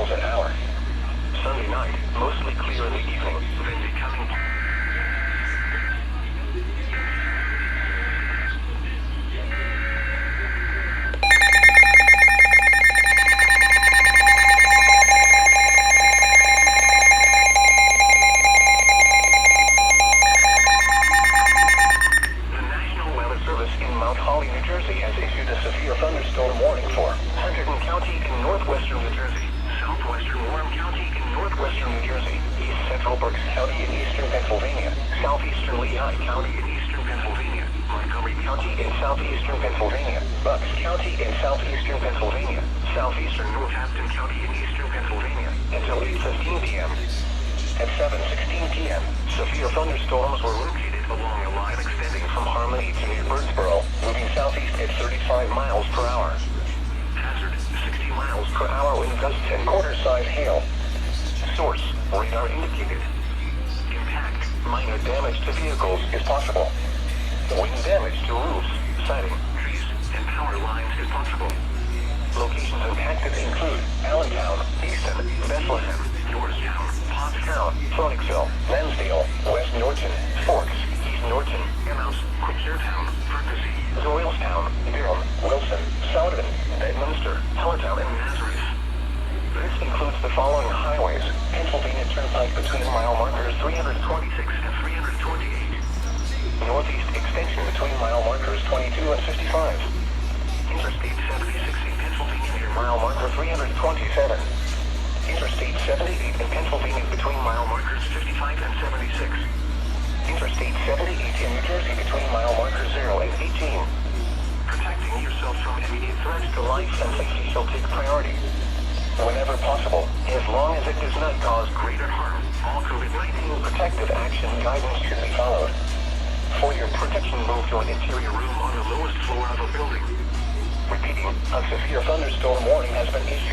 miles an hour. Sunday night, mostly clear in the evening, then becoming... Thunderstorm warning for Hunterdon County in northwestern New Jersey, southwestern Warren County in northwestern New Jersey, east central Berks County in eastern Pennsylvania, southeastern Lehigh County in eastern Pennsylvania, Montgomery County in southeastern Pennsylvania, Bucks County in southeastern Pennsylvania, southeastern Northampton County in eastern Pennsylvania, until 8:15 p.m. At 7:16 p.m., severe thunderstorms were located along a line extending from Harmony to New Birdsboro, moving southeast at 35 miles per hour. Hazard, 60 miles per hour wind gusts and quarter-size hail. Source, radar indicated. Impact, minor damage to vehicles is possible. Wind damage to roofs, siding, trees, and power lines is possible. Locations impacted include Allentown, Easton, Bethlehem, Georgetown, Pottstown, Phoenixville, Lansdale, West Norton, Forks, East Norton, Emmaus, Quakertown, Ferguson, Doylestown, Durham, Wilson, Soudan, Bedminster, Hellertown, and Nazareth. This includes the following highways: Pennsylvania Turnpike between mile markers 326 and 328. Northeast extension between mile markers 22 and 55. Interstate 76 in Pennsylvania near mile marker 327. Interstate 78 in Pennsylvania between mile markers 55 and 76. Interstate 78 in New Jersey between mile markers 0 and 18. Protecting yourself from immediate threats to life and safety shall take priority. Whenever possible, as long as it does not cause greater harm, all COVID-19 protective action guidance should be followed. For your protection, move to an interior room on the lowest floor of a building. Repeating, a severe thunderstorm warning has been issued.